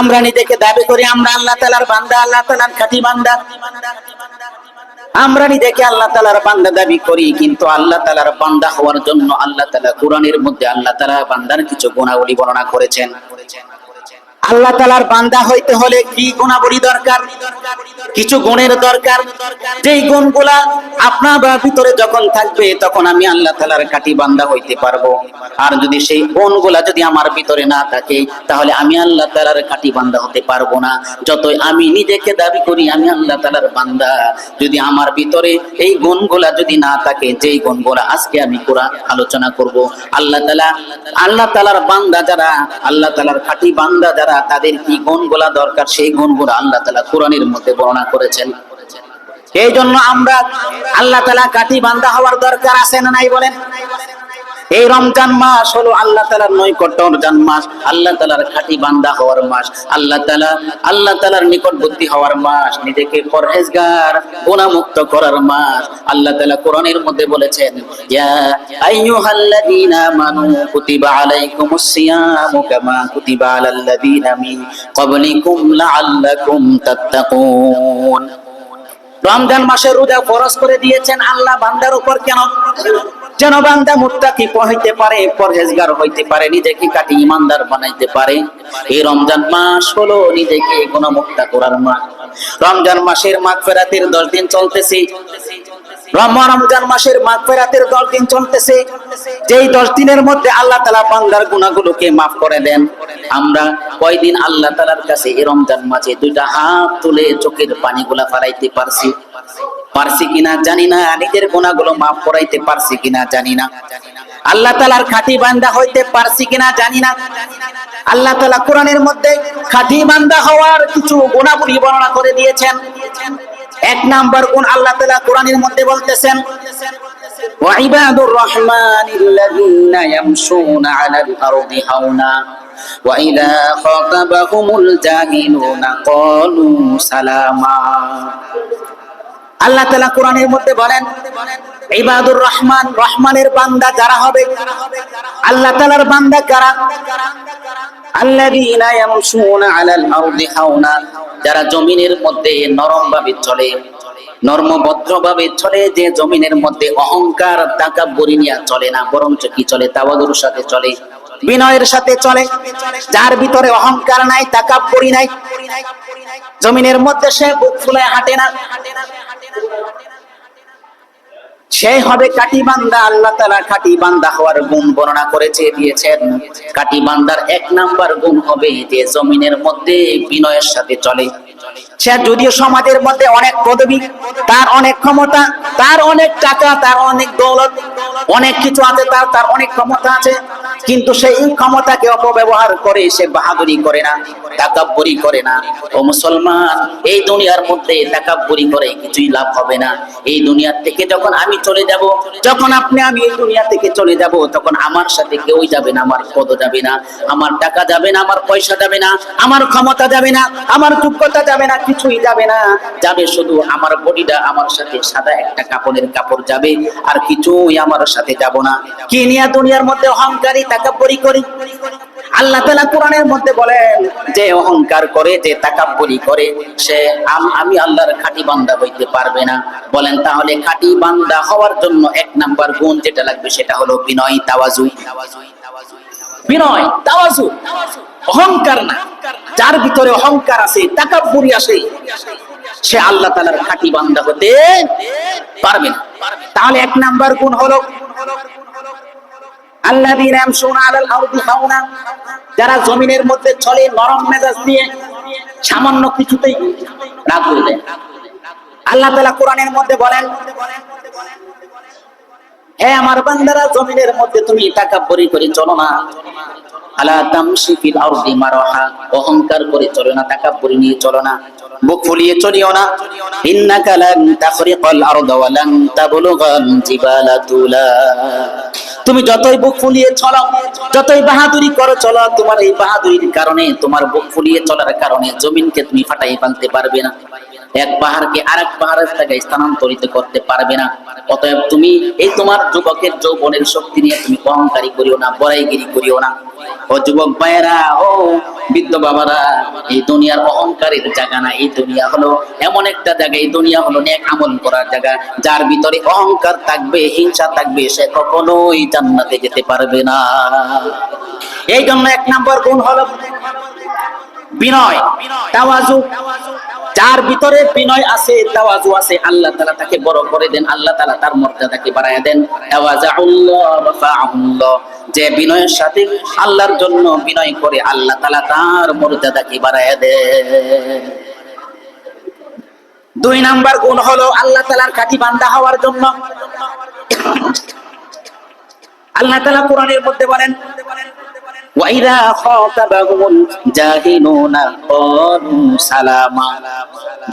আমরা নিজেকে দাবি করি আমরা আল্লাহ তাআলার বান্দা, আল্লাহ তাআলার খাঁটি বান্দা। আমরা নিজেকে আল্লাহ তাআলার বান্দা দাবি করি, কিন্তু আল্লাহ তাআলার বান্দা হওয়ার জন্য আল্লাহ তাআলা কোরআনের মধ্যে আল্লাহ তাআলা বান্দার কিছু গুণাবলী বর্ণনা করেছেন। আল্লাহ তাআলার বান্দা হইতে হলে কি গুণাবলী দরকার? কিছু গুণের দরকার, যেই গুণগুলা আপনার ভিতরে যখন থাকবে তখন আমি আল্লাহ তাআলার খাঁটি বান্দা হইতে পারবো। আর যদি সেই গুণগুলা যদি আমার ভিতরে না থাকে তাহলে আমি আল্লাহ তাআলার খাঁটি বান্দা হতে পারবো না। যতই আমি নিজেকে দাবি করি আমি আল্লাহ তাআলার বান্দা, যদি আমার ভিতরে এই গুণগুলা যদি না থাকে, যেই গুণগুলা আজকে আমি কোরআন আলোচনা করব, আল্লাহ তাআলার বান্দা যারা, আল্লাহ তাআলার খাঁটি বান্দা যারা, তাদের কি গুণগুলা দরকার সেই গুণগুলো আল্লাহ তাআলা কোরআনের মধ্যে বর্ণনা করেছেন। এই জন্য আমরা আল্লাহ তাআলা খাঁটি বান্দা হওয়ার দরকার আছে না নাই বলেন? এই রমজান মাস হলো আল্লাহ তাআলার নৈকট্যের মাস, আল্লাহ তাআলার খাঁটি বান্দা হওয়ার মাস, আল্লাহ তাআলার নিকটবর্তী হওয়ার মাস, নিজেকে পরহেজগার গুনাহমুক্ত করার মাস। আল্লাহ তাআলা কোরআনের মধ্যে বলেছেন, ইয়া আইয়ুহাল্লাযীনা আমানু কুতিবা আলাইকুমুস সিয়ামু কামা কুতিবা আলাল্লাযীনা মিন ক্বাবলিকুম লাআল্লাকুম তাত্তাকুন। রমজান মাসে রোজা ফরজ করে দিয়েছেন আল্লাহ বান্দার উপর। কেন? যেন বান্দা মুত্তাকি হইতে পারে, পরহেজগার হইতে পারে, নিজেকে খাঁটি ঈমানদার বানাইতে পারে। এই রমজান মাস হলো নিজেকে গুনাহমুক্ত করার মাস। রমজান মাসের মাগফিরাতের 10 দিন চলতেছে। রমজান মাসের মাগফিরাতের 10 দিন চলতেছে। যেই 10 দিনের মধ্যে আল্লাহ তাআলা বান্দার গুনাহগুলোকে maaf করে দেন। আমরা কয়দিন আল্লাহ তাআলার কাছে এই রমজান মাসে দুইটা হাত তুলে চোখের পানিগুলা ফেলাইতে পারছি কিনা জানি না, নিজের গুনাহগুলো maaf করাইতে পারছি কিনা জানি না, আল্লাহ তাআলার খাঁটি বান্দা হইতে পারছি কিনা জানি না। আল্লাহ তাআলা কোরআনের মধ্যে খাঁটি বান্দা হওয়ার কিছু গুণাবলী বর্ণনা করে দিয়েছেন। এক নাম্বার গুণ আল্লাহ তাআলা কোরআনের মধ্যে বলতেছেন, ওয়া ইবাদুর রহমানিল্লাযীনা ইয়ামশুনা আলাল আরদি হাওনা ওয়া ইযা খাতাবাহুমুল জাহিলুনা ক্বালু সালামা। আল্লাহ তাআলা কোরআনের মধ্যে বলেন, ইবাদুর রহমান, রহমানের বান্দা যারা হবে, আল্লাহ তাআলার বান্দা কারা? আল্লাযীনা ইয়ামশুনা আলাল আরদি হাওনা, যারা জমিনের মধ্যে নরমভাবে চলে, নরমভদ্রভাবে চলে, যে জমিনের মধ্যে অহংকার তাকাব্বুরি নিয়ে চলে না, বরঞ্চ কি চলে? তাওয়াদুর সাথে চলে, বিনয়ের সাথে চলে। যার ভিতরে অহংকার নাই, তাকাব্বুরি নাই, জমিনের মধ্যে সে বুক ফুলায় হাঁটে না, সে হবে খাঁটি বান্দা। আল্লাহ তাআলা খাঁটি বান্দা হওয়ার গুণ বর্ণনা করেছে দিয়েছেন। খাঁটি বান্দার 1 নাম্বার গুণ হবে যে জমিনের মধ্যে বিনয়ের সাথে চলে। সে যদিও সমাজের মধ্যে অনেক পদবী, তার অনেক ক্ষমতা, তার অনেক টাকা, তার অনেক দৌলত, অনেক কিছু আছে, তার অনেক ক্ষমতা আছে, কিন্তু সে এই ক্ষমতাকে অপব্যবহার করে, সে বাহাদুরি করে না, তাকাব্বুরি করে না। ও মুসলমান, এই দুনিয়ার মধ্যে তাকাব্বুরি করে কিছুই লাভ হবে না। এই দুনিয়া থেকে যখন আমি চলে যাব, যখন আমি এই দুনিয়া থেকে চলে যাব, তখন আমার সাথে কেউ যাবে না, আমার পদ যাবে না, আমার টাকা যাবে না, আমার পয়সা যাবে না, আমার ক্ষমতা যাবে না, আমার যোগ্যতা যাবে না, কিছুই যাবে না। যাবে শুধু আমার বডিটা, আমার সাথে সাদা একটা কাপড়ের কাপড় যাবে, আর কিছুই আমার সাথে যাব না। কি নিয়ে দুনিয়ার মধ্যে অহংকারী তাকাব্বুরি করি? আল্লাহ তাআলা কোরআনের মধ্যে বলেন, যে অহংকার করে, যে তাকাব্বুরি করে, সে আমি আল্লাহর খাঁটি বান্দা হইতে পারবে না। বলেন তাহলে খাঁটি বান্দা হওয়ার জন্য 1 নাম্বার গুণ যেটা লাগবে সেটা হলো বিনয়, তাওয়াজু। বিনয়, তাওয়াজু, অহংকার না। যার ভিতরে অহংকার আছে, তাকাব্বুরি আছে, সে আল্লাহ তাআলার খাঁটি বান্দা হতে পারবে না। তাহলে 1 নাম্বার গুণ হলো আল্লাযীনা ইয়ামশুনা আলাল আরদি হাওনা, যারা জমিনের মধ্যে চলে নরম মেজাজ দিয়ে, সামান্য কিছুতেই রাগ হয়ে যায়। আল্লাহ তাআলা কোরআনের মধ্যে বলেন, হে আমার বান্দারা, জমিনের মধ্যে তুমি তাকাব্বুরি করে চলো না। আলা তামশি ফিল আরদি মারহা, অহংকার করে চলো না, তাকাব্বুরি নিয়ে চলো না, বুক ফুলিয়ে চলিও না। ইন্নাকা লান তাখরিকাল আরদা ওয়া লান তাবলুগাল জিবালা তুলা। তুমি যতই বুক ফুলিয়ে চলো, যতই বাহাদুরি করো চলো, তোমার এই বাহাদুরির কারণে, তোমার বুক ফুলিয়ে চলার কারণে জমিনকে তুমি ফাটাই ফেলতে পারবে না, এক পাহাড়কে আরেক পাহাড়ের জায়গায় স্থানান্তরিত করতে পারবে না। অতএব তুমি এই তোমার যুবকের যৌবনের শক্তি নিয়ে তুমি অহংকারী করিও না, বড়াইগিরি করিও না। ও যুবক ভাইয়েরা, ও বৃদ্ধ বাবারা, এই দুনিয়ার অহংকারের জায়গা না, এই দুনিয়া হলো এমন একটা জায়গা, এই দুনিয়া হলো নেক আমল করার জায়গা। যার ভিতরে অহংকার থাকবে, হিংসা থাকবে, সে কখনোই জান্নাতে যেতে পারবে না। এই জন্য 1 নম্বর গুণ হলো বিনয়, তাওয়াজু। যার ভিতরে বিনয় আছে, তাওয়াজু আছে, আল্লাহ তাআলা তাকে বড় করে দেন, আল্লাহ তাআলা তার মর্যাদাকে বাড়ায় দেন। তাওয়াজাউল্লাহ রাফাআহুল্লাহ, যে বিনয়ের সাথে আল্লাহর জন্য বিনয় করে, আল্লাহ তাআলা তার মর্যাদাকে বাড়ায় দেন। 2 নাম্বার গুণ হলো আল্লাহ তাআলার খাঁটি বান্দা হওয়ার জন্য আল্লাহ তাআলা কোরআনের মধ্যে বলেন, ওয়াইদা খাতাবাহুমুল জাহিলুনা ক্বালু সালামা।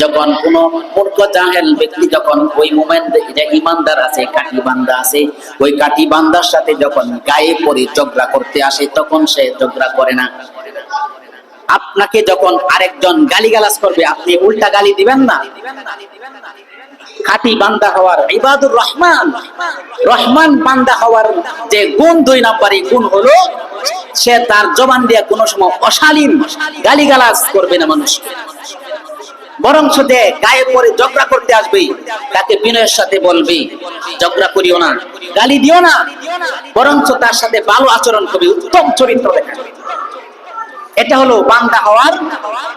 যখন কোন মূর্খ জাহেল ব্যক্তি, যখন ওই মুমিন যে ঈমানদার আছে, কাটি বান্দা আছে, ওই কাটি বান্দার সাথে যখন গায়ে পড়ে ঝগড়া করতে আসে, তখন সে ঝগড়া করে না। আপনাকে যখন আরেকজন গালিগালাজ করবে, আপনি উল্টা গালি দিবেন না। খাঁটি বান্দা হওয়ার, ইবাদুর রহমান, রহমান বান্দা হওয়ার যে গুণ 2 নম্বরই গুণ হলো, সে তার জবান দিয়ে কোনো সময় অশালীন গালিগালাজ করবে না মানুষ, বরং সে গায়ে পড়ে ঝগড়া করতে আসবে, তাকে বিনয়ের সাথে বলবে, ঝগড়া করিও না, গালি দিও না, বরং তার সাথে ভালো আচরণ করবে, উত্তম চরিত্র দেখাবে। এটা হলো বান্দা হওয়ার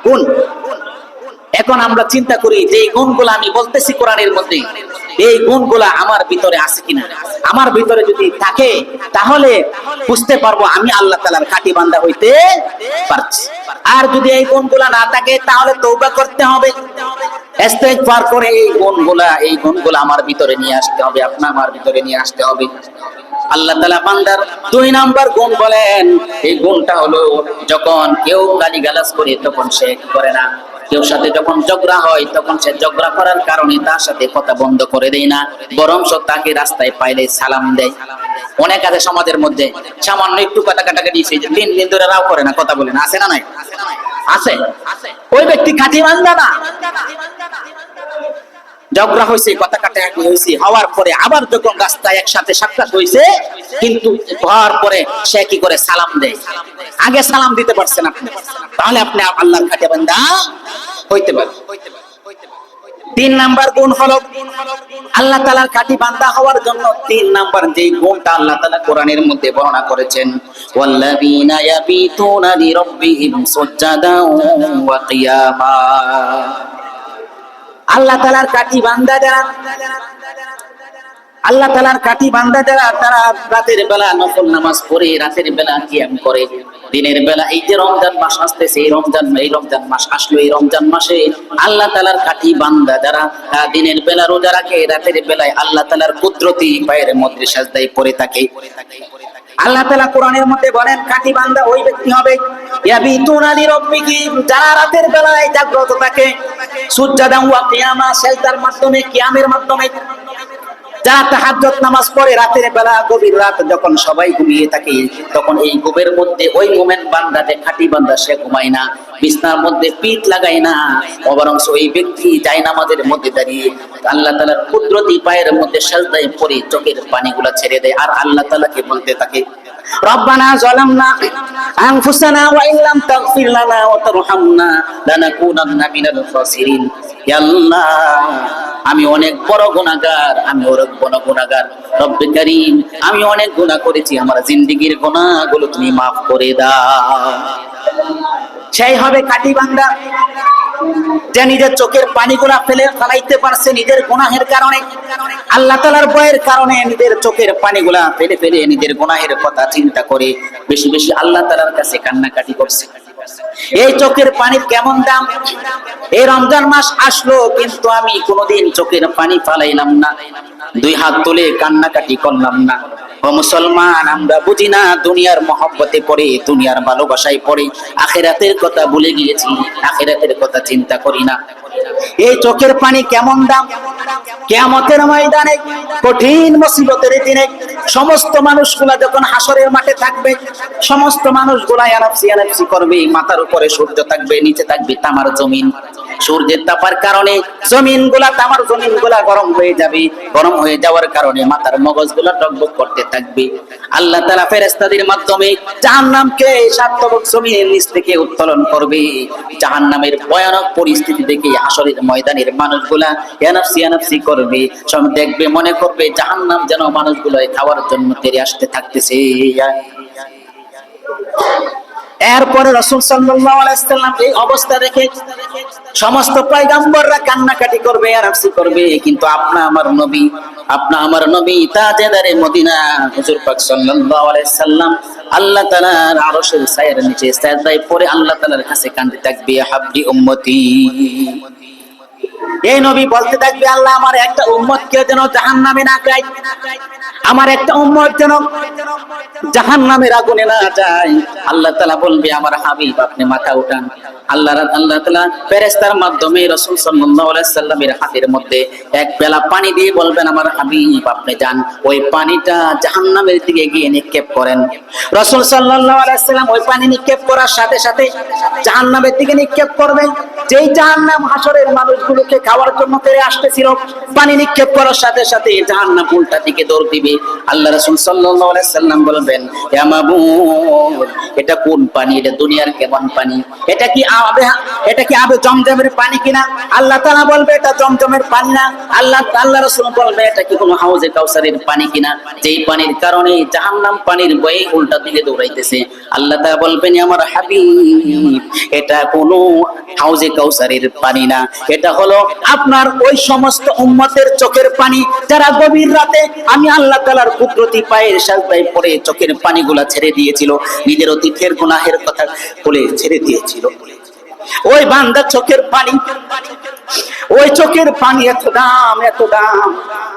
গুণ। এখন আমরা চিন্তা করি যে এই গুণগুলো আমি বলতেছি কোরআনের মধ্যে, এই গুণগুলা আমার ভিতরে আছে কিনা। আমার ভিতরে যদি থাকে, তাহলে বুঝতে পারবো আমি আল্লাহ তাআলার খাঁটি বান্দা হইতে পারছি। আর যদি এই গুণগুলা না থাকে, তাহলে তওবা করতে হবে, ইস্তেগফার করে এই গুণগুলা আমার ভিতরে নিয়ে আসতে হবে, আমার ভিতরে নিয়ে আসতে হবে। আল্লাহ তাআলা বান্দার 2 নাম্বার গুণ বলেন, এই গুণটা হলো যখন কেউ গালিগালাজ করে, তখন সে কি করে না, কেউ সাথে যখন ঝগড়া হয়, তখন সে ঝগড়া করার কারণে তার সাথে কথা বন্ধ করে দেয় না, বরং তাকে রাস্তায় পাইলে সালাম দেয়। অনেক আছে সমাজের মধ্যে, সামান্য একটু কথা কাটাকাটি, 3 দিন ধরে রাও করে না, কথা বলে না, আছে না নাই? আছে। ওই ব্যক্তি খাঁটি বান্দা না। ঝগড়া হয়েছে, কথা কাটাকাটি হয়েছে, হওয়ার পরে আবার যখন রাস্তায় একসাথে সাক্ষাৎ হয়েছে, কিন্তু হওয়ার পরে সে কি করে, সালাম দেয়। আগে সালাম দিতে পারছেন আপনি, তাহলে আপনি আল্লাহর খাঁটি বান্দা হইতে পারেন। 3 নাম্বার গুণ হলো আল্লাহ তাআলার খাঁটি বান্দা হওয়ার জন্য 3 নাম্বার যে গুণটা আল্লাহ তাআলা কোরআনের মধ্যে বর্ণনা করেছেন, ওয়াল্লাযীনা ইয়াবিতুনা লিরাব্বিহিম সুজদান ওয়া কিয়ামা। আল্লাহ তাআলার খাঁটি বান্দা যারা, আল্লাহ তাআলার খাঁটি বান্দা যারা, তারা রাতের বেলা নফল নামাজ পড়ে, রাতের বেলা কিয়াম করে, দিনের বেলা এই যে রমজান মাস আসতেছে, এই রমজান মাস আসলো, এই রমজান মাসে আল্লাহ তাআলার খাঁটি বান্দা যারা দিনের বেলা রোজা রাখে, রাতের বেলায় আল্লাহ তাআলার কুদরতি পায়ের মধ্যে সাজদায় পড়ে থাকে। আল্লাহ তাআলা কোরআনের মধ্যে বলেন, খাঁটি বান্দা ওই ব্যক্তি হবে, ইয়াবিতুনা লিরাব্বিহিম, যারা রাতের বেলায় জাগ্রত থাকে, সুজদান ওয়া কিয়ামা, সিজদার মাধ্যমে, কিয়ামের মাধ্যমে, যারা তাহাজ্জুদ নামাজ পড়ে রাতের বেলা, গভীর রাত যখন সবাই ঘুমিয়ে থাকে, তখন এই ঘুমের মধ্যে ওই মুমিন বান্দা, যে খাঁটি বান্দা, সে ঘুমায় না, বিছনার মধ্যে পিঠ লাগায় না, বরং ওই ব্যক্তি জায়নামাজের মধ্যে দাঁড়িয়ে আল্লাহ তাআলার কুদরতি পায়ের মধ্যে সিজদায় পড়ে চোখের পানিগুলো ছেড়ে দেয়, আর আল্লাহ তাআলাকে বলতে থাকে, রব্বানা যালামনা আনফুসানা ওয়া ইল্লাম তাগফির লানা ওয়া তারহামনা লানাকুনান্না মিনাল খাসিরিন। ইয়া আল্লাহ, আমি অনেক বড় গুনাহগার, আমি অনেক বড় গুনাহগার, রব্বে কারীম, আমি অনেক গুনাহ করেছি, আমার জিন্দেগীর গুনাহগুলো তুমি maaf করে দাও। সেই হবে খাঁটি বান্দা, যে নিজের চোখের পানিগুলা ফেলাইতে পারছে নিজের গুনাহের কারণে, আল্লাহ তাআলার ভয়ের কারণে নিজের চোখের পানিগুলা ফেলে নিজের গুনাহের কথা চিন্তা করে বেশি বেশি আল্লাহ তাআলার কাছে কান্নাকাটি করছে। এই চোখের পানির কেমন দাম! এই রমজান মাস আসলো, কিন্তু আমি কোনোদিন চোখের পানি ফালাইলাম না, 2 হাত তুলে কান্নাকাটি করলাম না। ও মুসলমান, আমরা বুঝি না, দুনিয়ার মহব্বতে পড়ে, দুনিয়ার ভালোবাসায় পড়ে আখিরাতের কথা ভুলে গিয়েছি, আখিরাতের কথা চিন্তা করি না। এই চোখের পানি কেমন দাম! কিয়ামতের ময়দানে, কঠিন মুসিবতের দিনে, সমস্ত মানুষগুলা যখন হাসরের মাঠে থাকবে, সমস্ত মানুষগুলা ইয়ানাফসি করবে, মাথার উপরে সূর্য থাকবে, নিচে থাকবে তামার জমিন, সূর্যের তাপার কারণে জমিনগুলা, তামার জমিনগুলা গরম হয়ে যাবে। গরম হয়ে যাওয়ার কারণে মাথার মগজগুলা টকবক করতে থাকবে। আল্লাহ তাআলা ফেরেশতাদের মাধ্যমে জাহান্নামকে সাতবক জমিনের নিচ থেকে উত্তোলন করবে। জাহান্নামের ভয়ানক পরিস্থিতি দেখে হাসরের ময়দানের মানুষগুলা ইয়ানাফসি ইয়ানাফসি করবে। সব দেখবে, মনে করবে জাহান্নাম যেন মানুষগুলো খাওয়ার জন্য তেরে আসতে থাকতেছে। এরপরে রাসূল সাল্লাল্লাহু আলাইহি ওয়াসাল্লাম এই অবস্থা দেখে সমস্ত পয়গম্বররা কান্নাকাটি করবে, ইয়ানাফসি করবে, কিন্তু আমার নবী তাজেদারে মদিনা হুজুর পাক সাল্লাল্লাহু আলাইহি সাল্লাম আল্লাহ তাআলার আরশের ছায়ার নিচে সিজদায় পড়ে আল্লাহ তাআলার কাছে কাঁদতে থাকবে, হাবলি উম্মতি। এই নবী বলতে থাকবে, আল্লাহ আমার একটা উম্মতকে যেন জাহান্নামে না যায়, আমার একটা উম্মত যেন জাহান্নামের আগুনে না যায়। আল্লাহ তাআলা বলবে, আমার হাবিব আপনি মাথা উঠান। আল্লাহ তাআলা ফেরেশতার মাধ্যমে রাসূল সাল্লাল্লাহু আলাইহি সাল্লামের হাতের মধ্যে এক বেলা পানি দিয়ে বলবেন, আমার হাবিব আপনি যান, ওই পানিটা জাহান্নামের দিকে গিয়ে নিক্ষেপ করেন। রাসূল সাল্লাল্লাহু আলাইহি সাল্লাম ওই পানি নিক্ষেপ করার সাথে সাথে জাহান্নামের দিকে নিক্ষেপ করবেন। যেই জাহান্নাম হাসরের মানুষগুলোকে খাওয়ার জন্য তেরে আসতেছিল, পানি নিক্ষেপ করার সাথে সাথে জাহান্নাম উল্টা দিকে দৌড় দিবে। আল্লাহ রাসূল সাল্লাল্লাহু আলাইহি সাল্লাম বলবেন, ইয়া মাবুদ, এটা কোন পানি? এটা দুনিয়ার কেমন পানি? এটা কি আবে জমজমের পানি কিনা? আল্লাহ তাআলা বলবে, এটা জমজমের পানি না। আল্লাহ রাসূল বলবে, এটা কি কোনো হাউজে কাউসারের পানি কিনা, যেই পানির কারণে জাহান্নাম পানির বয়ে উল্টা দিকে দৌড়াইতেছে। আল্লাহ তাআলা বলবেন, আমার হাবিব, এটা কোনো হাউজে কাউসারের পানি না, এটা হলো আপনার ওই সমস্ত উম্মতের চোখের পানি, যারা গভীর রাতে আমি আল্লাহ তাআলার কুদরতি পায়ের সাজদায় পড়ে চোখের পানিগুলা ছেড়ে দিয়েছিল, নিজের অতীতের গুনাহের কথা বলে ছেড়ে দিয়েছিল। ওই বান্দা চোখের পানি, ওই চোখের পানি এত দাম, এত দাম,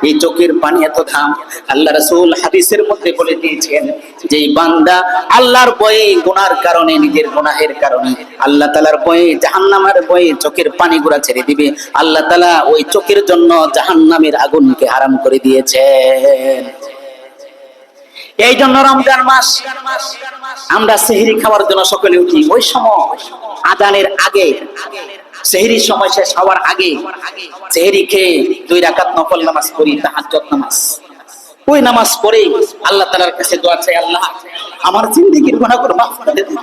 এই চোখের পানি এত দাম। আল্লাহ রাসূল হাদিসের মধ্যে বলে দিয়েছেন, যে বান্দা আল্লাহর ভয়ে, গুনার কারণে, নিজের গুনাহের কারণে, আল্লাহ তাআলার ভয়ে, জাহান্নামের ভয়ে চোখের পানিগুলা ছেড়ে দিবে, আল্লাহ তাআলা ওই চোখের জন্য জাহান্নামের আগুনকে হারাম করে দিয়েছেন। এই জন্য রমজান মাস আমরা সেহরি খাওয়ার জন্য সকলে উঠি। ওই সময় আযানের আগে, সেহরির সময় শেষ হওয়ার আগে সেহরি খেয়ে 2 রাকাত নফল নামাজ পড়ি, তাহাজ্জুদ নামাজ। ওই নামাজ পড়ে আল্লাহ তাআলার কাছে দোয়া চাই, আল্লাহ আমার জিন্দেগীর গুনাহগুলো মাফ করে দিন।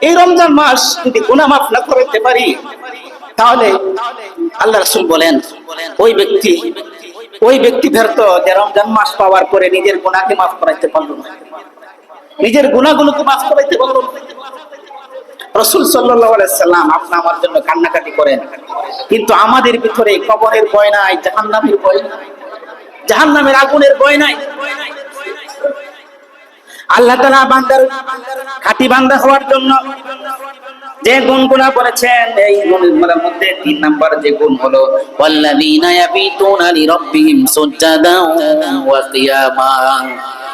এই রমজান মাস যদি গুনাহ মাফ না করতে পারি, তাহলে আল্লাহ রাসূল বলেন, ওই ব্যক্তি ব্যর্থ, যে রমজান মাস পাওয়ার পরে নিজের গুনাহকে মাফ করাইতে পারলো না, নিজের গুনাহগুলোকে মাফ করাইতে পারলো না। রাসূল সাল্লাল্লাহু আলাইহি সাল্লাম আপনি আমার জন্য কান্নাকাটি করেন, কিন্তু আমাদের ভিতরে কবরের ভয় নাই, জাহান্নামের ভয় নাই, জাহান্নামের আগুনের ভয় নাই। আল্লাহ তাআলা বান্দার খাঁটি বান্দা হওয়ার জন্য যে গুণগুলো বলেছেন, এই গুণগুলোর মধ্যে 3 নাম্বার যে গুণ হলো, ওয়াল্লাযীনা ইয়াবিতুনা লিরাব্বিহিম সুজদান ওয়া কিয়ামা,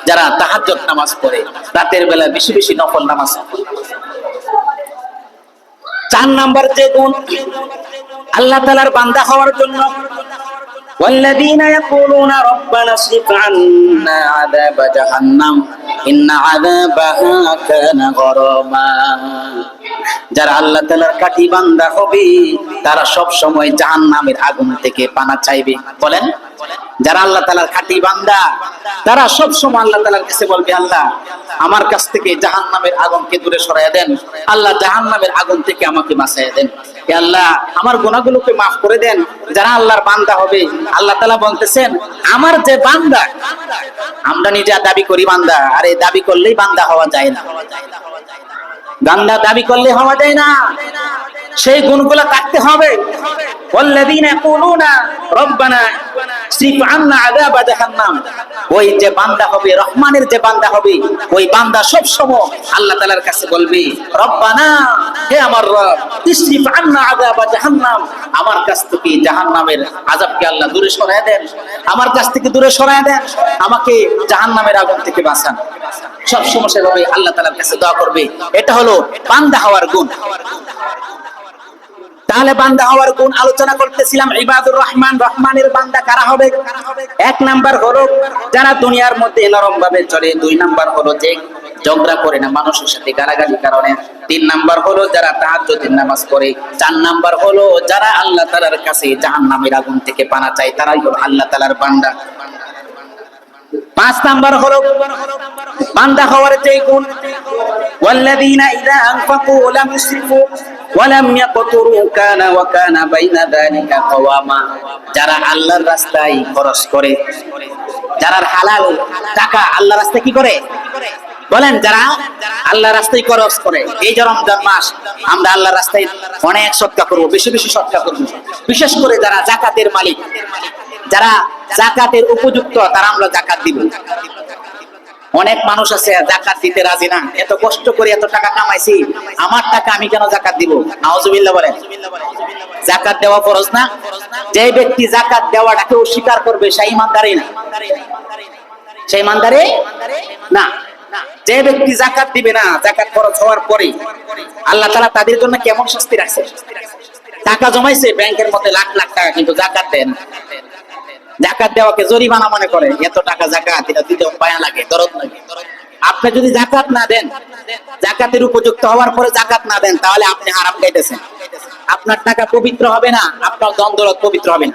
যারা তাহাজ্জুদ নামাজ পড়ে, রাতের বেলা বেশি বেশি নফল নামাজ। 4 নাম্বার যে গুণ আল্লাহ তাআলার বান্দা হওয়ার জন্য, ওয়াল্লাযীনা ইয়াকুলুনা রাব্বানা আসরিফ আন্না আযাবা জাহান্নাম ইন্না আযাবাহা কানা গরামা, যারা আল্লাহ তাআলার কাঠি বান্দা হবে তারা সব সময় জাহান্নামের আগুন থেকে পানা চাইবে। বলেন, যারা আল্লাহ তাআলার খাঁটি বান্দা তারা সব সময় আল্লাহ তাআলার কাছে বলবে, আল্লাহ আমার কাছ থেকে জাহান্নামের আগুনকে দূরে সরাইয়া দেন, আল্লাহ জাহান্নামের আগুন থেকে আমাকে বাঁচাইয়া দেন, হে আল্লাহ আমার গুনাহগুলোকে মাফ করে দেন। যারা আল্লাহর বান্দা হবে, আল্লাহ তাআলা বলতেছেন, আমার যে বান্দা, আমরা নিজে দাবি করি বান্দা, আরে দাবি করলেই বান্দা হওয়া যায় না, বান্দা দাবি করলে হওয়া যায় না, সেই গুণগুলো থাকতে হবে। ওয়াল্লাযীনা ইয়াকুলুনা রাব্বানা আসরিফ আন্না আযাবা জাহান্নাম, ওই যে বান্দা হবে, রহমানের যে বান্দা হবে, ওই বান্দা সব সময় আল্লাহ তাআলার কাছে বলবে, রব্বানা, হে আমার রব, আসরিফ আন্না আযাবা জাহান্নাম, আমার কাছ থেকে জাহান্নামের আযাবকে আল্লাহ দূরে সরায় দেন, আমার কাছ থেকে দূরে সরায় দেন, আমাকে জাহান্নামের আগুন থেকে বাঁচান। সব সময় সেভাবে আল্লাহ তাআলার কাছে দোয়া করবে। এটা হলো বান্দা হওয়ার গুণ। তাহলে বান্দা হওয়ার গুণ আলোচনা করতেছিলাম। ইবাদুর রহমান, রহমানের বান্দা কারা হবে? 1 নাম্বার হলো যারা দুনিয়ার মধ্যে নরম ভাবে চলে। 2 নাম্বার হলো যে ঝগড়া করে না মানুষের সাথে গালাগালি কারণে। 3 নাম্বার হলো যারা তাহাজ্জুদের নামাজ পড়ে। 4 নাম্বার হলো যারা আল্লাহ তাআলার কাছে জাহান্নামের আগুন থেকে পানা চায়, তারাই হলো আল্লাহ তাআলার বান্দা। 5 নাম্বার হলো বান্দা হওয়ার যে গুণ, ওয়াল্লাযীনা ইযা আনফাকু লাম ইউসরিফু ওয়া লাম ইয়াকতুরু কানা ওয়া কানা বাইনা যালিকা কাওয়ামা। যারা আল্লাহর রাস্তায় খরচ করে, যারা হালাল টাকা আল্লাহর রাস্তায় কি করে বলেন, যারা আল্লাহর রাস্তায় খরচ করে। এই যে রমজান মাস আমরা আল্লাহর রাস্তায় অনেক সদকা করব, বেশি বেশি সদকা করব। বিশেষ করে যারা যাকাতের মালিক, যারা যাকাতের উপযুক্ত, তারা আমরা যাকাত দিব। অনেক মানুষ আছে যাকাত দিতে রাজি না, এত কষ্ট করে এত টাকা কামাইছি, আমার টাকা আমি কেন যাকাত দিব? নাউজুবিল্লাহ বলেন। যাকাত দেওয়া ফরজ না? যে ব্যক্তি যাকাত দেওয়াটাকে অস্বীকার করবে সে ইমানদারই না, সে ইমানদারই না। যে ব্যক্তি যাকাত দিবে না, যাকাত ফরজ হওয়ার পরে আল্লাহ তাআলা তাদের জন্য কেমন শাস্তি রাখছে। টাকা জমাইছে ব্যাংকের মধ্যে লাখ লাখ টাকা, কিন্তু যাকাত দেন। যাকাত দেওয়াকে জরিমানা মনে করে, এত টাকা যাকাত, এটা দিতে মায়া লাগে, দরদ লাগে। আপনি যদি যাকাত না দেন, যাকাতের উপযুক্ত হওয়ার পরে যাকাত না দেন, তাহলে আপনি হারাম খাইতেছেন। আপনার টাকা পবিত্র হবে না, আপনার ধন দৌলত পবিত্র হবে না।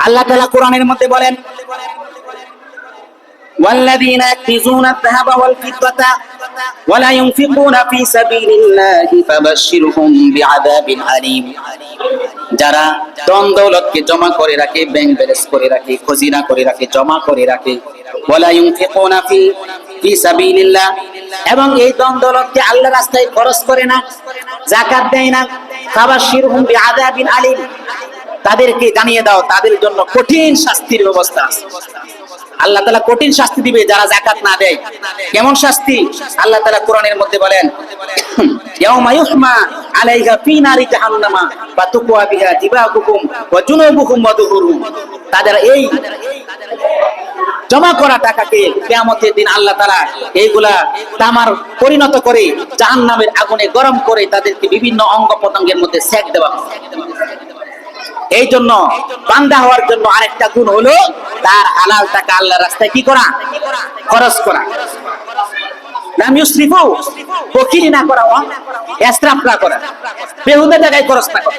আল্লাহ তাআলা কোরআনের মধ্যে বলেন, ওয়াল্লাযীনা ইয়াকনিজুনা আয-যাহাবা ওয়াল ফিদ্দাতা ওয়া লা ইউনফিকুনা ফী সাবিলিল্লাহি ফাবাশশিরহুম বিআযাবিন আলীম। যারা ধন দৌলতকে জমা করে রাখে, ব্যাংক ব্যালেন্স করে রাখে, খজিনা করে রাখে, জমা করে রাখে, ওয়া লা ইউনফিকুনা ফী সাবিলিল্লাহ, এবং এই ধন দৌলতকে আল্লাহর রাস্তায় খরচ করে না, যাকাত দেয় না, ফাবাশশিরহুম বিআযাবিন আলীম, তাদেরকে জানিয়ে দাও তাদের জন্য কঠিন শাস্তির ব্যবস্থা আছে। আল্লাহ তাআলা কঠিন শাস্তি দিবে যারা যাকাত না দেয়। কেমন শাস্তি? আল্লাহ তাআলা কোরআনের মধ্যে বলেন, ইয়াউমা ইউহমা আলাইহা ফী নারি জাহান্নামা ওয়া তুকওয়া বিহা জিবাহুকুম ওয়া জুনুবুকুম ওয়া যুহুরুহুম। তাদের এই জমা করা টাকাকে কিয়ামতের দিন আল্লাহ তাআলা এইগুলা তামার পরিণত করে জাহান্নামের আগুনে গরম করে তাদেরকে বিভিন্ন অঙ্গ প্রত্যঙ্গের মধ্যে সেক দেওয়া হবে। এই জন্য বান্দা হওয়ার জন্য আরেকটা গুণ হলো তার হালাল টাকা আল্লাহর রাস্তায় কি করা? খরচ করা। লাম ইউসরিফু, ফকিরি না করা, ইসরাফ না করা, বেহুদা জায়গায় খরচ না করা।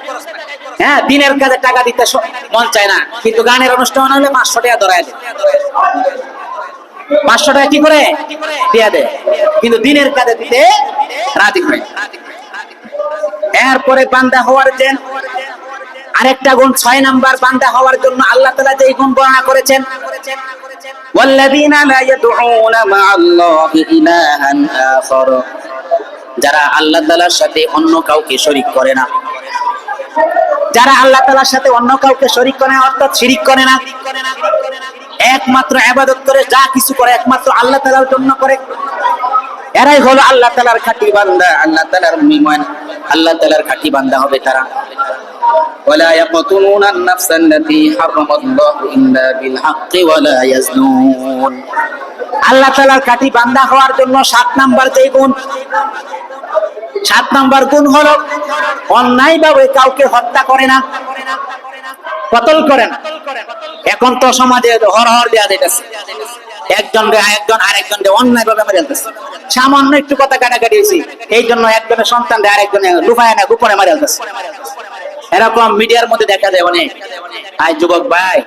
হ্যাঁ, দিনের কাজে টাকা দিতে মন চায় না, কিন্তু গানের অনুষ্ঠান হলে 500 টাকা ধরায় দেয়। 500 টাকা কি করে দিয়ে দেয়, কিন্তু দিনের কাজে দিতে রাজি হয়। এরপরে বান্দা হওয়ার যে আরেকটা গুণ, 6 নাম্বার, বান্দা হওয়ার জন্য আল্লাহ তাআলা যে গুণ বর্ণনা করেছেন, ওয়াল্লাযীনা লা ইয়াদউনা মা'আল্লাহি ইলাহান আখার, যারা আল্লাহ তাআলার সাথে অন্য কাউকে শরীক করে না। যারা আল্লাহ তাআলার সাথে অন্য কাউকে শরীক করে না, অর্থাৎ শিরিক করে না, একমাত্র ইবাদত করে, যা কিছু করে একমাত্র আল্লাহ তাআলার জন্য করে, এরাই হলো আল্লাহ তাআলার খাঁটি বান্দা, আল্লাহ তাআলার মুমিন, আল্লাহ তাআলার খাঁটি বান্দা হবে তারা। ওয়ালা ইয়াকতুলুনা আন-নাফসা আল্লাতী হারামাল্লাহু ইল্লা বিল হাক্কি ওয়ালা ইয়াজনুন। আল্লাহ তাআলার খাঁটি বান্দা হওয়ার জন্য 7 নাম্বার যে গুণ, 7 নাম্বার গুণ হলো অন্যায়ভাবে কাউকে হত্যা করে না, কতল করে না। এখন তো সমাজে হরহর দেয়া যাইতেছে, একজন আরেকজনকে অন্যায়ভাবে মেরে ফেলতেছে। সামান্য একটু কথা কাটাকাটি হয়েছে, এই জন্য একজনের সন্তান আরেকজনে লুফায় না গোপনে মেরে ফেলতেছে। এরকম মিডিয়ার মধ্যে দেখা যায় অনেক। আজ যুবক ভাই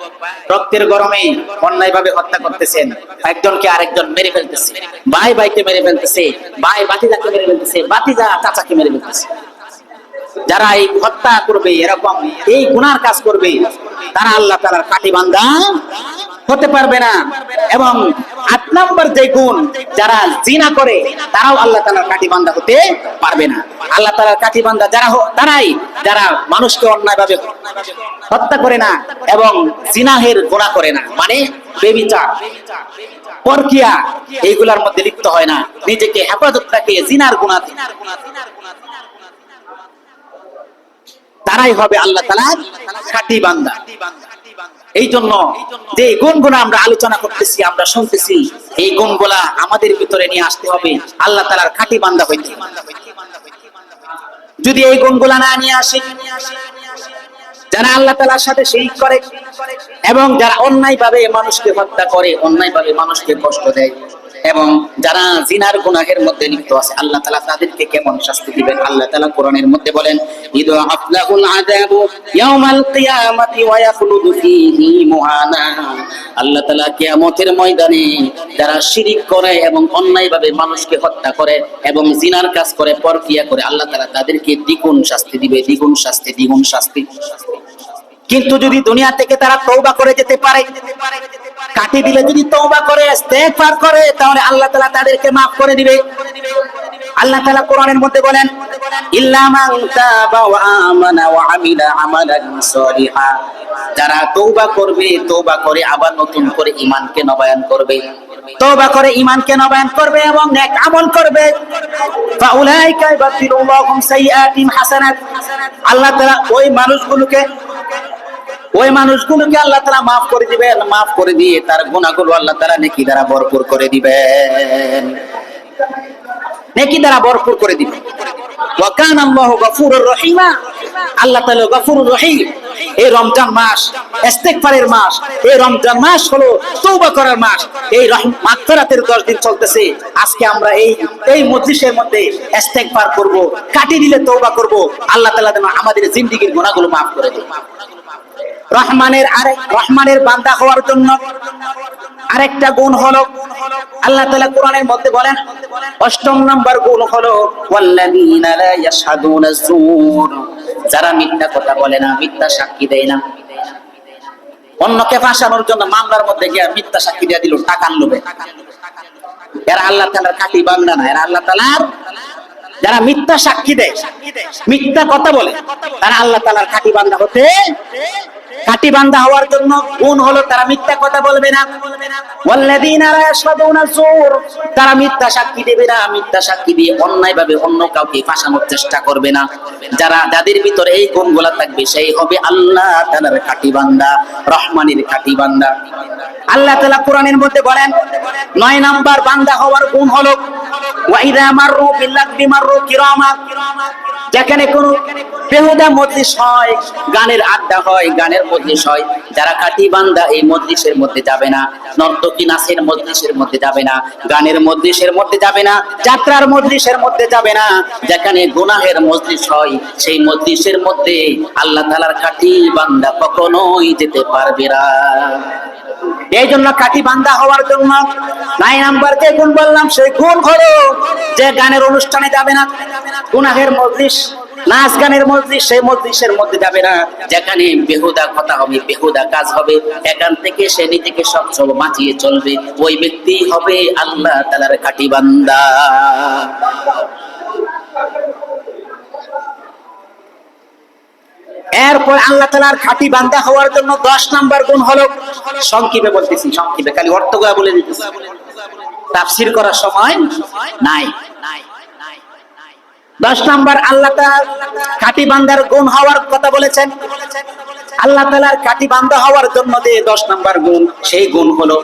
রক্তের গরমে অন্যায়ভাবে হত্যা করতেছেন, একজনকে আরেকজন মেরে ফেলতেছে, ভাই ভাইকে মেরে ফেলতেছে, ভাই ভাতিজাকে মেরে ফেলতেছে, ভাতিজা চাচাকে মেরে ফেলতেছে। যারা এই হত্যা করবে, এরকম এই গুনার কাজ করবে, তারা আল্লাহ তাআলার খাঁটি বান্দা হতে পারবে না। এবং 8 নাম্বার যে গুণ, যারা জিনা করে তারাও আল্লাহ তাআলার খাঁটি বান্দা হতে পারবে না। আল্লাহ তাআলার খাঁটি বান্দা যারা তারাই যারা মানুষকে অন্যায়ভাবে হত্যা করে না এবং জিনাহের গুনাহ করে না, মানে বেবিচার, পরকিয়া, এইগুলার মধ্যে লিপ্ত হয় না, নিজেকে হেফাজত রাখে জিনার গুনাহ, তারাই হবে আল্লাহ তাআলার খাঁটি বান্দা। এই জন্য যে গুণগুলো আমরা আলোচনা করতেছি, আমরা শুনতেছি, এই গুণগুলা আমাদের ভিতরে নিয়ে আসতে হবে আল্লাহ তাআলার খাঁটি বান্দা হইতে। যদি এই গুণগুলা না নিয়ে আসি, যারা আল্লাহ তাআলার সাথে শিরক করে এবং যারা অন্যায়ভাবে মানুষকে হত্যা করে, অন্যায়ভাবে মানুষকে কষ্ট দেয়, এবং যারা জিনার গুনাহের মধ্যে লিপ্ত আছে আল্লাহ তাআলা তাদেরকে কেমন শাস্তি দিবেন আল্লাহ তাআলা কোরআনের মধ্যে বলেন ইদু আফলাহুল আযাবু ইয়াউমাল কিয়ামাতি ওয়া ইয়াখলুদু ফীহি মুহানা। আল্লাহ তাআলা কিয়ামতের ময়দানে যারা শিরিক করে এবং অন্যায়ভাবে মানুষকে হত্যা করে এবং জিনার কাজ করে পরকিয়া করে আল্লাহ তাআলা তাদেরকে দ্বিগুণ শাস্তি দিবে, দ্বিগুণ শাস্তি, দ্বিগুণ শাস্তি। কিন্তু যদি দুনিয়া থেকে তারা তওবা করে যেতে পারে, কাটি দিলে যদি তওবা করে ইস্তেগফার করে তাহলে আল্লাহ তাআলা তাদেরকে maaf করে দিবে। আল্লাহ তাআলা কোরআনের মধ্যে বলেন ইল্লা মান তাবা ওয়া আমানা ওয়া আমিলা আমালান সলিহা। যারা তওবা করবে, তওবা করে আবার নতুন করে ঈমানকে নবায়ন করবে, তওবা করে ঈমানকে নবায়ন করবে এবং নেক আমল করবে, ফাউলাইকা ইবাদদিলুল্লাহু সাইয়্যাতিহিম হাসানাত। আল্লাহ তাআলা ওই মানুষগুলোকে আল্লাহ তাআলা maaf করে দিবেন, maaf করে দিয়ে তার গুনাহগুলো আল্লাহ তাআলা নেকি দ্বারা ভরপুর করে দিবেন, নেকি দ্বারা ভরপুর করে দিবেন। ওয়া কানা আল্লাহু গফুরুর রহিমা। আল্লাহ তাআলা গফুরুর রহিম। এই রমজান মাস ইস্তেগফারের মাস, এই রমজান মাস হলো তওবা করার মাস। এই মাগফিরাতের 10 দিন চলতেছে। আজকে আমরা এই মজলিসের মধ্যে ইস্তেগফার করব, কাটি দিলে তওবা করব। আল্লাহ তাআলা যেন আমাদের জিন্দেগীর গুনাহগুলো maaf করে দেন। রহমানের বান্দা হওয়ার জন্য আরেকটা গুণ হলো আল্লাহ তাআলা কোরআনের মধ্যে বলেন 8 নম্বর গুণ হলো ওয়াল্লাযীনা লা ইয়াশহাদুনা যুর। যারা মিথ্যা কথা বলে না, মিথ্যা সাক্ষী দেয় না। অন্যকে ফাঁসানোর জন্য মামলার মধ্যে গিয়ে মিথ্যা সাক্ষী দিয়ে দিল টাকার লোভে, এরা আল্লাহ তাআলার খাঁটি বান্দা না। এরা আল্লাহ তাআলার যারা মিথ্যা সাক্ষী দেয়, মিথ্যা কথা বলে, তারা আল্লাহ তাআলার খাঁটি বান্দা হতে, খাঁটি বান্দা হওয়ার জন্য গুণ হলো তারা মিথ্যা কথা বলবে না। ওয়াল্লাযীনা লা ইয়াশহাদুনা যুর। তারা মিথ্যা সাক্ষী দেবে না, মিথ্যা সাক্ষী দিয়ে অন্যায়ভাবে অন্য কাউকে ফাঁসানোর চেষ্টা করবে না। যাদের ভিতরে এই গুণগুলো থাকবে সেই হবে আল্লাহ তাআলার খাঁটি বান্দা, রহমানের খাঁটি বান্দা। আল্লাহ তাআলা কোরআনের মধ্যে বলেন 9 নাম্বার বান্দা হওয়ার গুণ হলো ওয়া ইযা মাররু বিল্লাগবি মাররু কিরামা। যেখানে কোনো বেহুদা মজলিস হয়, গানের আড্ডা হয়, গানের মজলিস হয়, যারা খাঁটি বান্দা এই মজলিসের মধ্যে যাবে না, নর্তকী নাচের মজলিসের মধ্যে যাবে না, গানের মজলিসের মধ্যে যাবে না, যাত্রার মজলিসের মধ্যে যাবে না। যেখানে গুনাহের মজলিস হয় সেই মজলিসের মধ্যে আল্লাহ তাআলার খাঁটি বান্দা কখনোই যেতে পারবে না। এই জন্য খাঁটি বান্দা হওয়ার জন্য 9 নাম্বার যে গুণ বললাম সেই গুণ হলো যে গানের অনুষ্ঠানে যাবে না, গুনাহের মজলিস, নাচ গানের মজলিস, সেই মজলিসের মধ্যে যাবে না। যেখানে বেহুদা কথা হবে, বেহুদা কাজ হবে, এখান থেকে সে নিজেকে সব বাঁচিয়ে চলবে। ওই ব্যক্তি হবে আল্লাহ তাআলার খাঁটি বান্দা। এরপর আল্লাহ তাআলার খাঁটি বান্দা হওয়ার জন্য 10 নাম্বার গুণ হলো, সংক্ষেপে বলতেছি, সংক্ষেপে খালি অর্থগুলো বলে দিতেছি, তাফসীর করার সময় নাই। 10 নাম্বার আল্লাহ তাআলা খাঁটি বান্দার গুণ হওয়ার কথা বলেছেন। আল্লাহ তাআলার খাঁটি বান্দা হওয়ার জন্য যে 10 নাম্বার গুণ, সেই গুণ হলো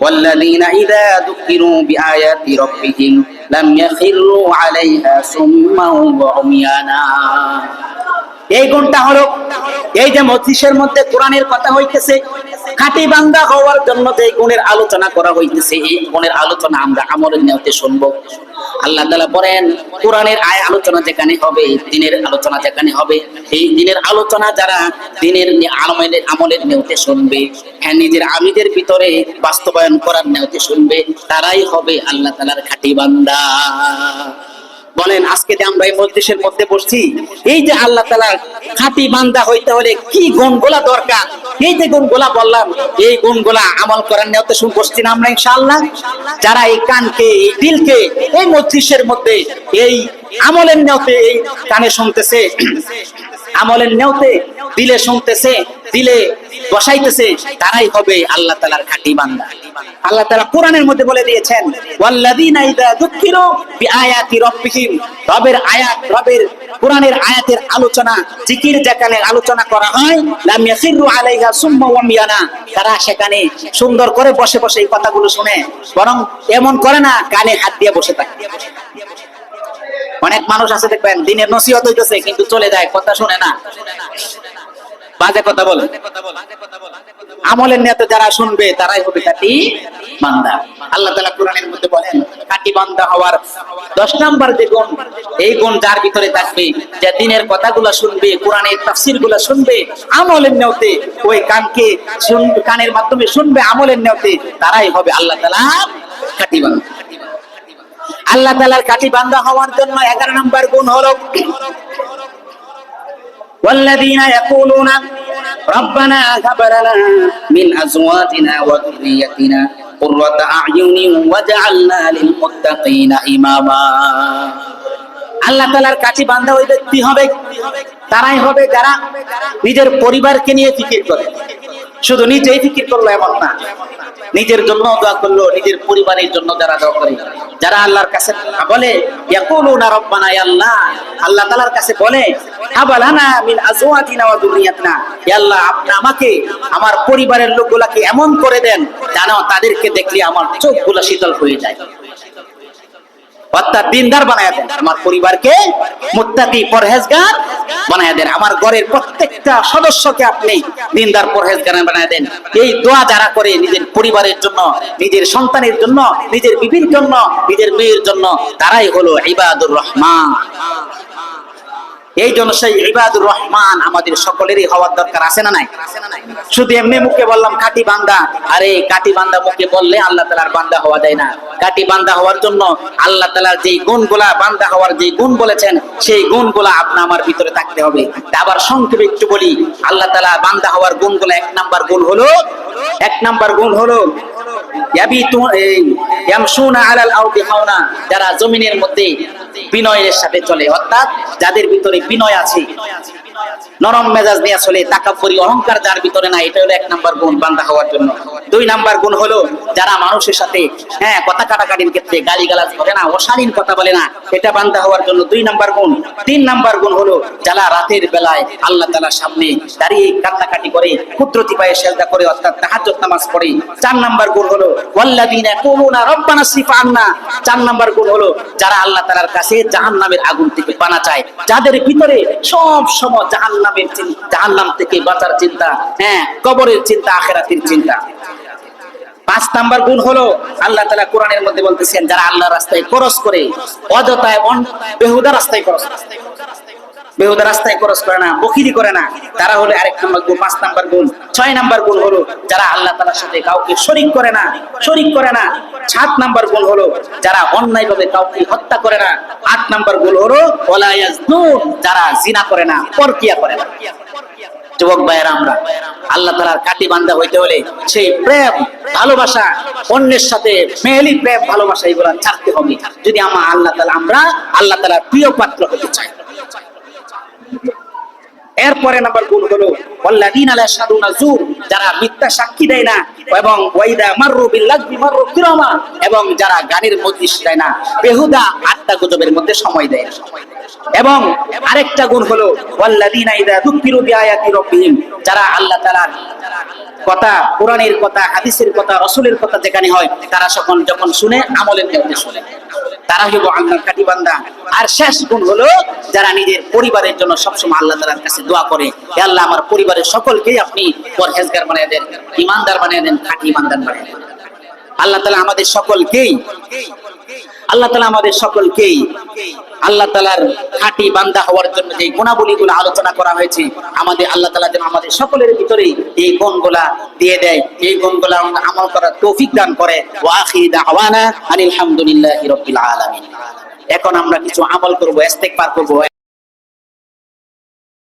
ওয়াল্লাযীনা ইযা যুকিরু বিআয়াতি রাব্বিহিম লাম ইয়াখিরু আলাইহা সুম্মান ওয়া উমিয়ানা। এই গুণটা হলো এই যে মজলিসের মধ্যে কোরআনের কথা হইতেছে, খাঁটি বান্দা হওয়ার জন্য যে গুণের আলোচনা করা হইতেছে, এই গুণের আলোচনা আমরা আমলের নিয়তে শুনবো। আল্লাহ তাআলা বলেন কোরআনের আলোচনা যেখানে হবে, দ্বীনের আলোচনা যেখানে হবে, এই দ্বীনের আলোচনা যারা দ্বীনের আমলের নিয়তে শুনবে, নিজের আমিদের ভিতরে বাস্তবায়ন করার নিয়তে শুনবে, তারাই হবে আল্লাহ তাআলার খাঁটি বান্দা। বলেন আজকে যে আমরা এই মজলিসের মধ্যে বসছি, এই যে আল্লাহ তাআলার খাঁটি বান্দা হইতে হলে কি গুণগুলা দরকার, এই যে গুণগুলা বললাম, এই গুণগুলা আমল করার নিয়তে শুন বসছি না আমরা ইনশাআল্লাহ। যারা এই কানকে, এই দিলকে এই মজলিসের মধ্যে এই আমলের নিয়তে এই কানে শুনতেছে, আমলের নিয়তে দিলে শুনতেছে, দিলে বসাইতেছে, তারাই হবে আল্লাহ তাআলার খাঁটি বান্দা। আল্লাহ তাআলা কোরআনের মধ্যে বলে দিয়েছেন ওয়াল্লাযীনা ইযা যুকিরু বিআয়াতি রাব্বিহিম। রবের আয়াত, রবের কোরআনের আয়াতের আলোচনা, জিকির যেখানে আলোচনা করা হয়, লাম ইয়াখিরু আলাইহা সুম্মা ওয়া উমিয়ানা। তারা সেখানে সুন্দর করে বসে বসে এই কথাগুলো শুনে, বরং এমন করে না কানে হাত দিয়ে বসে থাকে। অনেক মানুষ আছে দেখবেন দ্বীনের নসিহত হইতেছে কিন্তু চলে যায়, কথা শুনে না, বাজে কথা বলে। আমলের নিয়তে যারা শুনবে তারাই হবে খাঁটি বান্দা। আল্লাহ তাআলা কোরআনের মধ্যে বলেন খাঁটি বান্দা হওয়ার 10 নাম্বার যে গুণ, এই গুণ যার ভিতরে থাকবে, যে দিনের কথাগুলো শুনবে, কোরআনের তাফসীরগুলো শুনবে আমলের নিয়তে, ওই কানের মাধ্যমে শুনবে আমলের নিয়তে, তারাই হবে আল্লাহ তাআলার খাঁটি বান্দা। আল্লাহ তাআলার খাঁটি বান্দা হওয়ার জন্য 11 নাম্বার গুণ হলো والذين يقولون ربنا هب لنا من ازواجنا وذريتنا قرة اعين واجعلنا للمتقين اماما। আল্লাহ তাআলার কাছে বান্দা ওই ব্যক্তি হবে, তারাই হবে যারা নিজের পরিবারকে নিয়ে ফিকির করে। শুধু নিজেই ফিকির করলো এমন না, নিজের জন্য দোয়া করলো, নিজের পরিবারের জন্য যারা দোয়া করে, যারা আল্লাহর কাছে বলে ইয়াকুলুনা রব্বানা, ইয়া আল্লাহ, আল্লাহ তাআলার কাছে বলে হাবালানা মিন আজওয়াজিনা ওয়া যুররিয়াতিনা, ইয়া আল্লাহ আপনি আমাকে আমার পরিবারের লোকগুলোকে এমন করে দেন যেন তাদেরকে দেখলে আমার চোখগুলো শীতল হয়ে যায়। অর্থাৎ দিনদার বানায়া দেন, আমার পরিবারকে মুত্তাকি পরহেজগার বানায়া দেন, আমার ঘরের প্রত্যেকটা সদস্যকে আপনি দিনদার পরহেজগার বানায়া দেন। এই দোয়া যারা করে নিজের পরিবারের জন্য, নিজের সন্তানের জন্য, নিজের বিবির জন্য, নিজের মেয়ের জন্য, তারাই হলো ইবাদুর রহমান। এই জন্য সেই ইবাদুর রহমান আমাদের সকলেরই হওয়ার দরকার, আছে না নাই? শুধু এমনি মুখে বললাম খাঁটি বান্দা, আরে খাঁটি বান্দা মুখে বললে আল্লাহ তাআলার বান্দা হওয়া যায় না। খাঁটি বান্দা হওয়ার জন্য আল্লাহ তাআলার যেই গুণগুলা, বান্দা হওয়ার যেই গুণ বলেছেন সেই গুণগুলা আপনি আমার ভিতরে থাকতে হবে। আবার সংক্ষেপে একটু বলি, আল্লাহ তাআলা বান্দা হওয়ার গুণগুলো 1 নাম্বার গুণ হলো ইয়ামশুনা আলাল আরদি হাওনা, যারা জমিনের মধ্যে বিনয়ের সাথে চলে, অর্থাৎ যাদের ভিতরে বিনয় আছে, নরম মেজাজ নিয়ে চলে, তাকাব্বুরি অহংকার যার ভিতরে না, এটা হলো 1 নাম্বার গুণ বান্দা হওয়ার জন্য। 2 নাম্বার গুণ হলো যারা মানুষের সাথে কথা কাটাকাটির ক্ষেত্রে গালিগালাজ করে না, অশালীন কথা বলে না, এটা বান্দা হওয়ার জন্য 2 নাম্বার গুণ। 3 নাম্বার গুণ হলো যারা রাতের বেলায় আল্লাহ তাআলার সামনে দাঁড়িয়ে কান্নাকাটি করে, কুদরতি পায়ে সেজদা করে, অর্থাৎ তাহাজ্জুদ নামাজ পড়ে। 4 নাম্বার গুণ হলো ওয়াল্লাযীনা ইয়াকুলুনা রব্বানা সিফ আন্না, 4 নাম্বার গুণ হলো যারা আল্লাহ তাআলার কাছে জাহান্নামের আগুন থেকে পানা চায়, যাদের ভিতরে সব সময় জাহান্নাম থেকে বাঁচার চিন্তা, কবরের চিন্তা, আখিরাতের চিন্তা। 5 নাম্বার গুণ হলো আল্লাহ তাআলা কোরআনের মধ্যে বলতেছেন যারা আল্লাহর রাস্তায় খরচ করে, অযথায় বেহুদা রাস্তায় খরচ করে না, বখিলি করে না, তারা হলো আরেক নাম্বার গুণ। 5 নাম্বার গুণ। 6 নাম্বার গুণ হলো যারা আল্লাহ তাআলার সাথে কাউকে শরীক করে না। 7 নাম্বার গুণ হলো যারা অন্যায়ভাবে কাউকে হত্যা করে না। 8 নাম্বার গুণ হলো ওয়ালা ইয়াজনুন, যারা জিনা করে না, পরকিয়া করে না। যুবক ভাইয়েরা, আমরা আল্লাহ তাআলার খাঁটি বান্দা হইতে হলে সেই প্রেম, ভালোবাসা, অন্যের সাথে মেহেলি প্রেম, ভালোবাসা, এগুলো ছাড়তে হবে যদি আমরা আল্লাহ তাআলার প্রিয় পাত্র হতে চাই। এরপরে নাম্বার গুণ হলো ওয়াল্লাযীনা লা ইয়াশহাদুনা যুর, যারা মিথ্যা সাক্ষী দেয় না, এবং ওয়াইদা মাররু বিল্লাগবি মাররু কিরামা, এবং যারা গানের মজলিস দেয় না, বেহুদা আড্ডা গুজবের মধ্যে সময় দেয়। এবং আরেকটা গুণ হলো ওয়াল্লাযীনা ইযা যুকিরু বিআয়াতি রাব্বিহিম, যারা আল্লাহ তাআলার কথা, কোরআনের কথা, হাদিসের কথা, রাসূলের কথা যেখানে হয়, তারা যখন শুনে আমলের নিয়তে শুনে, তারা হলো আল্লাহর খাঁটি বান্দা। আর শেষ গুণ হলো যারা নিজের পরিবারের জন্য সবসময় আল্লাহ তাআলার কাছে দোয়া করে, হে আল্লাহ আমার পরিবারের সকলকেই আপনি পরহেজগার বানিয়ে দেন, ঈমানদার বানিয়ে দেন, খাঁটি ঈমানদার বানিয়ে দেন। আল্লাহ তাআলা আমাদের সকলকেই আল্লাহ তাআলার খাঁটি বান্দা হওয়ার জন্য যে গুণাবলীগুলো আলোচনা করা হয়েছে, আমাদের আল্লাহ তাআলা যেন আমাদের সকলের ভিতরে এই গুণগুলা দিয়ে দেয়, এই গুণগুলা আমল করার তৌফিক দান করে। ওয়া আখিরু দাওয়ানা আনিল হামদুলিল্লাহি রাব্বিল আলামিন। এখন আমরা কিছু আমল করব, ইস্তেগফার করব।